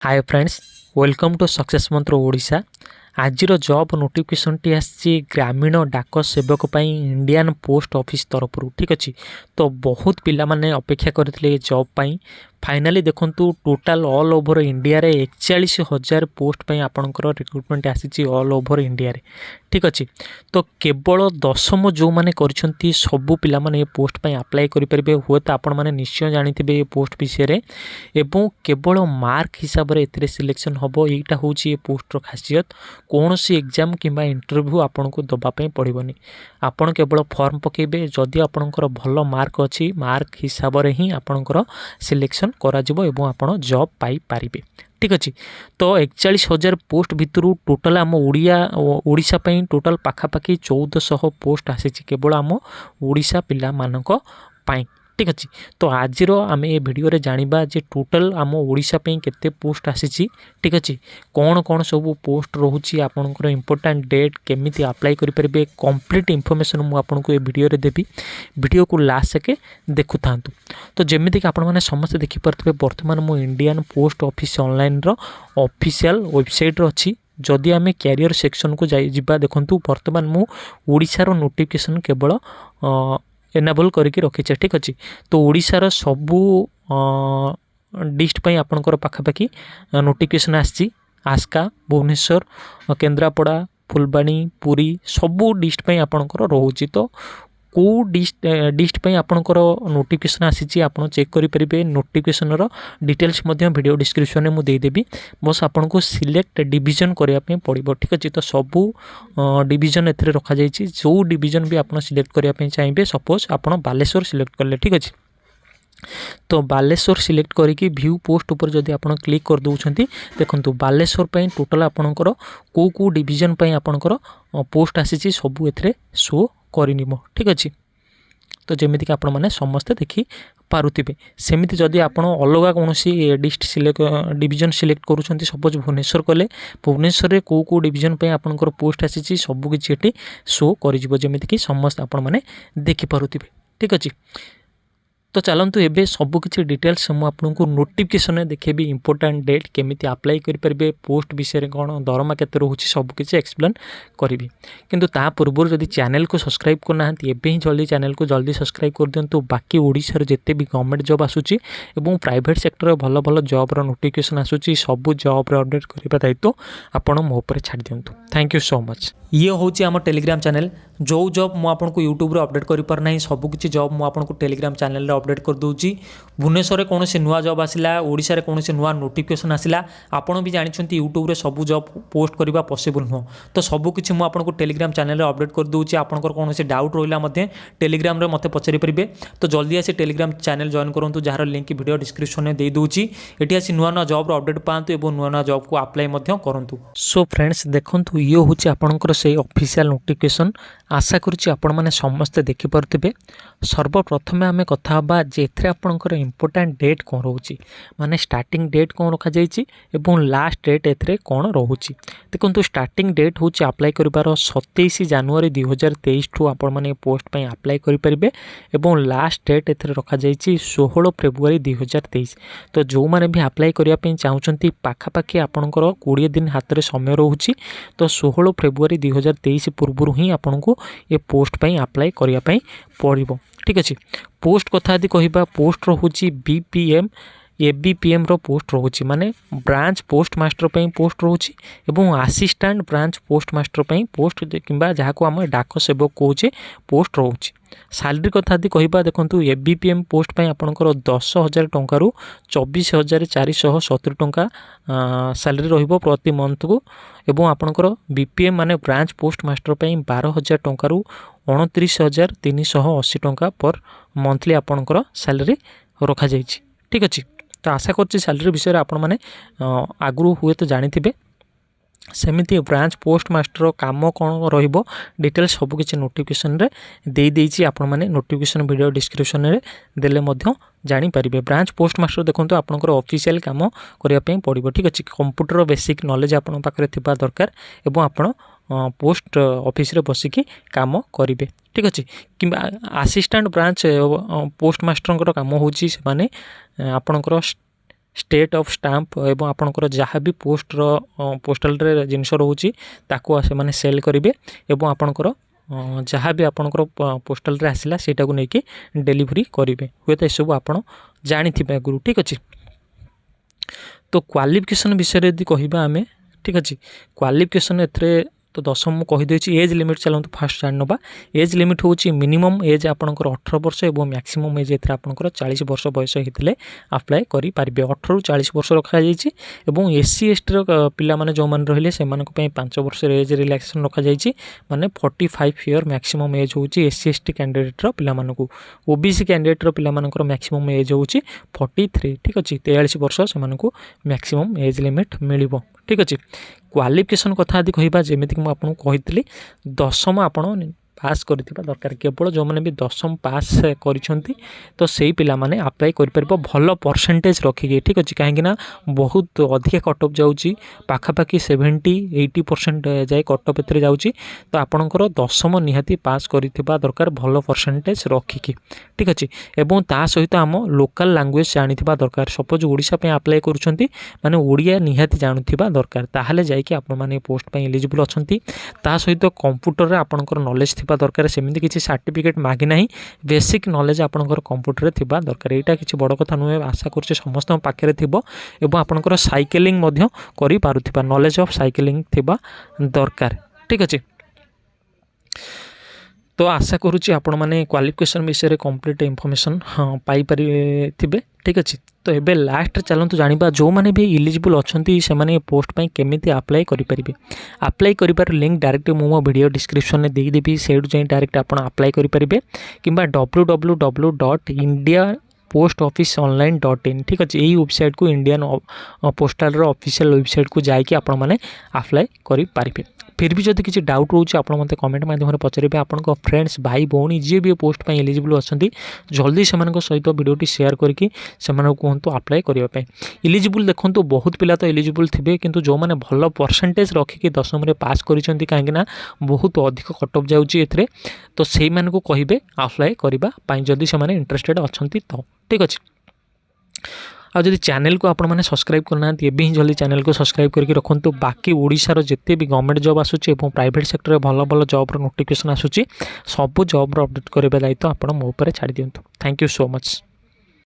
Hi friends, welcome to success mantra Odisha. आज job notification T आसी ग्रामीण डाक सेवक इंडियन पोस्ट ऑफिस तरफ ठीक अच्छे। तो बहुत पिला माने अपेक्षा करते जॉब पाई फाइनाली देखूँ टोटाल ऑल ओवर इंडिया रे 41,000 पोस्ट पाई आपणकर रिक्रुटमेंट आसी ऑल ओवर इंडिया रे ठीक अच्छे। तो केवल दशम जो मैंने कर सबू पिला माने पोस्ट पाई अप्लाई करेंगे हुए तो आपण मैंने निश्चय जानी ये पोस्ट विषय एवं केवल मार्क हिसाब से एथिरे सिलेक्शन हम यहीटा हूँ ये पोस्टर खासियत। कौन सी एग्जाम किंबा इंटरव्यू आपन को दबापी पड़ोनी, आपन केवल फॉर्म पकेबे जदि आपणकर भल मार्क अच्छी मार्क हिसाब से ही आपणकर सिलेक्शन करा जिवो एवं आपण जॉब पाई पारिबे ठीक अच्छे। तो 41,000 पोस्ट भितर टोटाल आम ओडिशा पई टोटाल पाखापाखि 1400 पोस्ट आसी केवल आम ओडिशा पिला मानक पाई ठीक अच्छे। तो आज आम ये भिडियो जानिबा जे टोटाल आम ओडिशा पई केते पोस्ट आसी ठीक अच्छे, कौन कौन सब पोस्ट रोचे आपंकर इंपोर्टाट डेट केमिति अप्लाई करेंगे कंप्लीट इनफॉरमेशन मुझे आपको ये भिडियो देवी। भिडियो को लास्ट सके देखु था। तो जमीक आपने समस्त देखिपे बर्तमान मु Indian post office online official website अच्छी। जदि आम कैरियर सेक्शन को जाइबा देखूँ बर्तमान मु ओडिशार नोटिफिकेशन केवल एनाबल करके रखीचे ठीक अच्छे। तो ओडिशार सबू डिस्ट आपणकर पाखापाखि नोटिफिकेशन आसी आस्का भुवनेश्वर केन्द्रापड़ा फुलबाणी पुरी सबू डिस्ट आपणकर रोचे। तो को डिस्ट आपणकर नोटिफिकेशन आसी आप चेक करेंगे। नोटिफिकेशन डिटेल्स वीडियो डिस्क्रिप्शन में मुझे देदेवी। बस आपन को सिलेक्ट डिविजन करने पड़ो ठीक अच्छे। तो सबू डिविजन एथरे रखा जाइए, जो डिविजन भी आप सिलेक्ट करने चाहिए। सपोज आप बालेश्वर सिलेक्ट कले ठीक अच्छे। तो बालेश्वर सिलेक्ट करके व्यू पोस्ट ऊपर जदि आप क्लिक कर दौरान देखो बालेश्वर टोटाल आपणकर को डिविजन आपणकर पोस्ट आसी सबू एथरे शो करनिब ठीक अच्छे। तो जमीक आपण मैंने समस्ते देखी पारुथिबे सेमिति जदि आपण अलग कौन डिस्ट डिविजन सिलेक्ट करूछंती सपोज भुवनेश्वर कले भुवनेश्वर रे को डिविजन पे आपनकर पोस्ट आसी सबू किछि एठी शो करिजिवो जमीति कि समस्त आपण मैंने देखि पारुथिबे ठीक अच्छे। तो चलतु एबे सबू किछि डिटेल्स मु आपनको नोटिफिकेशन देखेबी इंपोर्टाट डेट केमिति अप्लाई करेंगे पोस्ट विषय कौन दरमा केते रोचे सबू किछि एक्सप्लेन करी। किंतु ता पूर्व जदि चैनल को सब्सक्राइब करना एबे ही जल्दी चैनल को जल्दी सब्सक्राइब कर दिंतु। बाकी ओडिशा जिते भी गवर्नमेंट जॉब आसूची एवं प्राइवेट सेक्टर भल भल जॉब नोटिफिकेशन आसूची सबू जॉब अपडेट करने दायित्व आपण मो ऊपर छाड़ दिंतु। Thank you so much. ये हूँ आम टेलीग्राम चैनल जो जॉब मुझे यूट्यूब अपडेट कर पारना सबकि जॉब मुझे टेलीग्राम चैनल अपडेट कर दूसरी। भुवनेश्वर कौन से नुआ जॉब आसला ओडिशा रे कौन से नुआ नोटिफिकेशन आसला आपड़ भी जानते यूट्यूब रे सब जॉब पोस्ट करवा पॉसिबल नुह। तो सबकि मुझे टेलीग्राम चैनल अपडेट कर दूसरी। आपंकर कौन से डाउट रहा टेलीग्राम मत पचारि पारे तो जल्दी आसी टेलीग्राम चैनल जॉइन करूँ जार लिंक वीडियो डिस्क्रिप्शन में दे दूँगी। ये आसी नुआ नुआ जॉब अपडेट पातु और नुआ नुआ जॉब को अप्लाई करूँ। सो फ्रेंड्स देखो ये हूँ आपंकर से ऑफिशियल नोटिफिकेशन आशा करुच्ची आपण मैंने समस्ते देखिपे। सर्वप्रथमे आम कथा हाँ जे आपंकर इंपोर्टाट डेट कौन रोचे माने स्टार्टिंग डेट कौन रखा जाइए एवं लास्ट डेट एथरे कौन रोचे। देखो स्टार्टिंग डेट हूँ अप्लाई करिबार 27 जनवरी 2023 ठू आपण मैंने पोस्ट पे अप्लाई करेंगे एवं लास्ट डेट एथरे रखा जाइए 16 फेब्रुआरी 2023। तो जो मैंने भी अप्लाई करने चाहूँगी पाखापाखि आपंकर 20 दिन हाथ में समय रोचे। तो 16 फेब्रुआरी 2023 पूर्व ही आपन को ये पोस्ट पे अप्लाई करने पड़ो ठीक अच्छे। पोस्ट कथा यदि कहबा पोस्ट रोचे बीपीएम एबीपीएम रो पोस्ट रोचे माने ब्रांच पोस्ट मास्टर पे पोस्ट रोचे एवं असिस्टेंट ब्रांच पोस्ट मास्टर पे पोस्ट किंबा जहाँ को आम डाक सेवक कहे पोस्ट रोचे। सैलरी कथा यदि कहबा देखो एबीपीएम पोस्ट पे आपंकर 10,000 टंकार 24,470 टंका सैलरी रहिबो प्रति मंथ को एवं आपंकर बीपीएम माने ब्रांच पोस्ट मास्टर पे 12,000 टंकार 29,380 टंका पर मंथली आपंकर सैलरी रखा जाइए ठीक अच्छे। तो आशा कर सैलरी विषय आप आगु हुए तो जानी सेमिति ब्रांच पोस्ट मास्टर काम कौन रहिबो डिटेल्स सबकि नोटिफिकेशन रे दे देइछि। आपण माने नोटिफिकेशन वीडियो डिस्क्रिप्शन रे देले मध्य जानी पारिबे। ब्रांच पोस्ट मास्टर देखंतु आपनकर ऑफिशियल काम करिया पे पड़िबो ठीक अछि। कंप्यूटर बेसिक नॉलेज आपण पाखरे थिबा दरकार एवं आपण पोस्ट ऑफिस रे बसिकी काम करिवे ठीक अच्छे। कि असिस्टेंट ब्रांच पोस्ट मास्टर काम होची माने आपनकर स्टेट ऑफ स्टाम्प एवं आपणकर जहाँ भी पोस्टाल जिनस रोचे ताको से माने सेल करेंगे एवं आपणकर जहाँ भी आपणकर पोस्टाल आसला सेटा को लेकिन डिलीवरी करेंगे हुए तो सब आप जानी आगु ठीक अच्छे। तो क्वालिफिकेशन विषय यदि कहवा आम ठीक अच्छे क्वालिफिकेशन ए तो 10 मुझे कहीदे एज लिमिट चलते फास्ट जान ना एज लिमिट हूँ मिनिमम एज आपंकर 18 वर्ष और मैक्सिमम एज आपंकर 40 वर्ष बयस होते आप्लाय करेंगे 18 ରୁ 40 वर्ष रखा SC ST पिला माने जो मैंने रहिले से 5 वर्ष एज रिलैक्सेशन रखा माने 45 ईयर मैक्सिमम एज हूँ SC ST कैंडिडेट पिला मानकु OBC कैंडिडेट पिला मानकर मैक्सिमम एज हूँ 43 ठीक अच्छे 43 वर्ष से मैक्सिमम एज लिमिट मिलिबो ठीक अच्छे। क्वालिफिकेशन कथा यदि कहबा जेमिति कि आपको कही 10म आपण पास करथिबा दरकार केवल जो मैंने भी 10म पास करिसेंती तो सेही पिला माने अप्लाई करि परबो भलो परसेंटेज रखिके ठीक अच्छे कहीं बहुत अधिक कटअप जाउची पाखापाखि 70-80% जाए कटअप एथरे जाउची तो आपणकर 10म निहाती पास करिथिबा दरकार भलो परसेंटेज रखिके ठीक अच्छे एवं ता सहित आम लोकल लैंग्वेज जानिथिबा दरकार सपोज ओडिशा पे अप्लाई करूछंती माने ओडिया निहाती जानुथिबा दरकार ताहाले जाइके आपण माने पोस्ट पे एलिजिबल अछंती ता सहित कंप्यूटर रे आपणकर नॉलेज दरकार सेमती किसी सर्टिफिकेट मागी ना बेसिक नॉलेज आपंकर कंप्यूटर थिबा दरकार यहाँ किसी बड़ कथा नुहे आशा कर समस्त पाखे थिबो एवं आपंकर साइकेलिंग करि पारुथिबा नॉलेज ऑफ साइकेलिंग थिबा दरकार ठीक अच्छे। तो आशा करुच्ची आपण मैंने क्वालिफिकेशन विषय कंप्लीट इनफॉरमेशन हाँ पाई पारे ठीक अच्छे। तो ये लास्ट चलते जाना जो मैंने भी इलिजिबल अच्छा से मैंने पोस्ट पर केमी अप्लाई करेंगे अप्लाई कर लिंक डायरेक्ट मुझे मो वीडियो डिस्क्रिप्शन में देदेवी से डायरेक्ट आप अप्लाई करेंगे कि www.indiapost-office-online.in ठीक अच्छे यही वेबसाइट को इंडियन पोस्टाल ऑफिशियल वेबसाइट को जाकि आपण मैंने अप्लाई करेंगे। फिर भी जब किसी डाउट रोचे आप मत कमेंट माध्यम पचारे आपंक फ्रेंड्स भाई भौणी जी भी पोस्ट पर एलिजिबल अच्छा जल्दी से सहित वीडियोटी शेयर करके कहतु अप्लाई करने इलिजिबल देखो बहुत पिला तो एलिजिबल थे किंतु जो मैंने भल परसेंटेज रखिक 10वीं में पास करेंगे कहीं बहुत अधिक कटअप जाऊँगी एथरे तो से कहे अप्लाई करने जदि से इंटरेस्टेड अच्छा तो ठीक अच्छे। आ जदि चैनल को आपण मैंने सब्सक्राइब करना एवं ही जल्दी चैनल को सब्सक्राइब करके रखुँ बाकी ओडिशार जिते भी गवर्नमेंट जॉब आसूची और प्राइवेट सेक्टर में भल भल जॉब नोटिफिकेशन आसूची सब जॉब अपडेट करने दायित्व आप मो ऊपर छाड़ी दिंतु। Thank you so much.